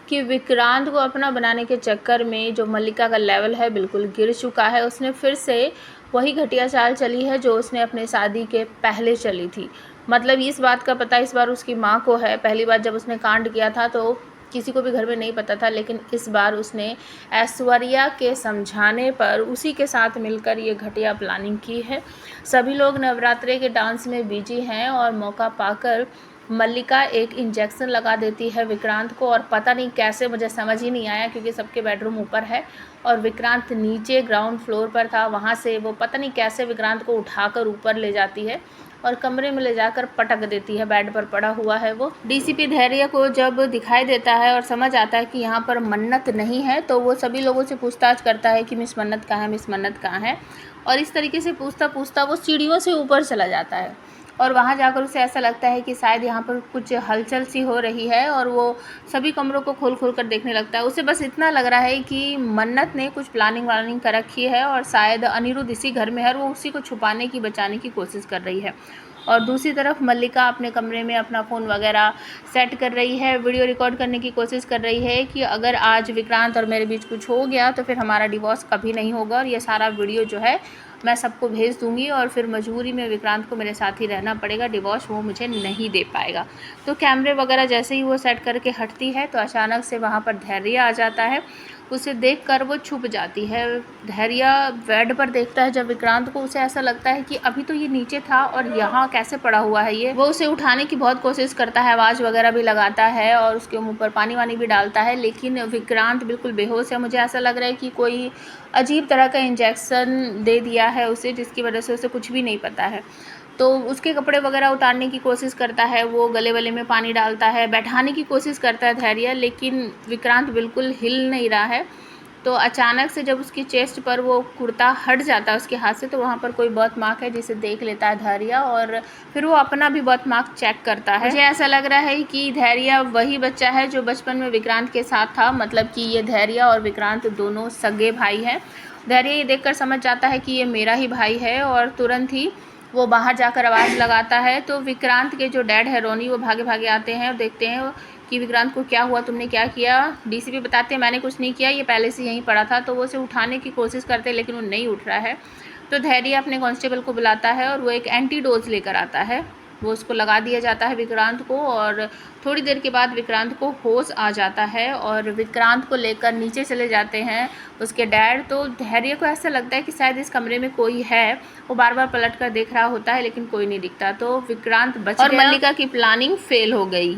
कि विक्रांत को अपना बनाने के चक्कर में जो मल्लिका का लेवल है बिल्कुल गिर चुका है। उसने फिर से वही घटिया चाल चली है जो उसने अपने शादी के पहले चली थी। मतलब इस बात का पता इस बार उसकी माँ को है। पहली बार जब उसने कांड किया था तो किसी को भी घर में नहीं पता था, लेकिन इस बार उसने ऐश्वर्या के समझाने पर उसी के साथ मिलकर ये घटिया प्लानिंग की है। सभी लोग नवरात्रे के डांस में बिजी हैं और मौका पाकर मल्लिका एक इंजेक्शन लगा देती है विक्रांत को, और पता नहीं कैसे, मुझे समझ ही नहीं आया क्योंकि सबके बेडरूम ऊपर है और विक्रांत नीचे ग्राउंड फ्लोर पर था। वहाँ से वो पता नहीं कैसे विक्रांत को उठाकर ऊपर ले जाती है और कमरे में ले जाकर पटक देती है। बेड पर पड़ा हुआ है वो। डीसीपी धैर्य को जब दिखाई देता है और समझ आता है कि यहाँ पर मन्नत नहीं है तो वो सभी लोगों से पूछताछ करता है कि मिस मन्नत कहाँ है, मिस मन्नत कहाँ है। और इस तरीके से पूछता पूछता वो सीढ़ियों से ऊपर चला जाता है और वहाँ जाकर उसे ऐसा लगता है कि शायद यहाँ पर कुछ हलचल सी हो रही है और वो सभी कमरों को खोल खोल कर देखने लगता है। उसे बस इतना लग रहा है कि मन्नत ने कुछ प्लानिंग वानिंग कर रखी है और शायद अनिरुद्ध इसी घर में है और वो उसी को छुपाने की, बचाने की कोशिश कर रही है। और दूसरी तरफ मल्लिका अपने कमरे में अपना फ़ोन वगैरह सेट कर रही है, वीडियो रिकॉर्ड करने की कोशिश कर रही है कि अगर आज विक्रांत और मेरे बीच कुछ हो गया तो फिर हमारा डिवोर्स कभी नहीं होगा और ये सारा वीडियो जो है मैं सबको भेज दूंगी और फिर मजबूरी में विक्रांत को मेरे साथ ही रहना पड़ेगा, डिवोर्स वो मुझे नहीं दे पाएगा। तो कैमरे वगैरह जैसे ही वो सेट करके हटती है तो अचानक से वहाँ पर धैर्य आ जाता है। उसे देखकर वो छुप जाती है। धैर्य बेड पर देखता है जब विक्रांत को, उसे ऐसा लगता है कि अभी तो ये नीचे था और यहाँ कैसे पड़ा हुआ है ये। वो उसे उठाने की बहुत कोशिश करता है, आवाज़ वगैरह भी लगाता है और उसके मुंह पर पानी वानी भी डालता है, लेकिन विक्रांत बिल्कुल बेहोश है। मुझे ऐसा लग रहा है कि कोई अजीब तरह का इंजेक्शन दे दिया है उसे, जिसकी वजह से उसे कुछ भी नहीं पता है। तो उसके कपड़े वगैरह उतारने की कोशिश करता है, वो गले वले में पानी डालता है, बैठाने की कोशिश करता है धैर्य, लेकिन विक्रांत बिल्कुल हिल नहीं रहा है। तो अचानक से जब उसकी चेस्ट पर वो कुर्ता हट जाता है उसके हाथ से, तो वहाँ पर कोई बर्थ मार्क है जिसे देख लेता है धैर्य और फिर वो अपना भी बर्थ मार्क चेक करता है। मुझे ऐसा लग रहा है कि धैर्य वही बच्चा है जो बचपन में विक्रांत के साथ था, मतलब कि ये धैर्य और विक्रांत दोनों सगे भाई हैं। धैर्य ये देखकर समझ जाता है कि ये मेरा ही भाई है और तुरंत ही वो बाहर जाकर आवाज़ लगाता है। तो विक्रांत के जो डैड है रोनी, वो भागे भागे आते हैं और देखते हैं कि विक्रांत को क्या हुआ, तुमने क्या किया। डीसीपी बताते हैं मैंने कुछ नहीं किया, ये पहले से यहीं पड़ा था। तो वो उसे उठाने की कोशिश करते हैं लेकिन वो नहीं उठ रहा है। तो धैर्य अपने कांस्टेबल को बुलाता है और वो एक एंटीडोज लेकर आता है, वो उसको लगा दिया जाता है विक्रांत को और थोड़ी देर के बाद विक्रांत को होश आ जाता है और विक्रांत को लेकर नीचे चले जाते हैं उसके डैड। तो धैर्य को ऐसा लगता है कि शायद इस कमरे में कोई है, वो बार बार पलट कर देख रहा होता है लेकिन कोई नहीं दिखता। तो विक्रांत बच गया और मल्लिका की प्लानिंग फेल हो गई।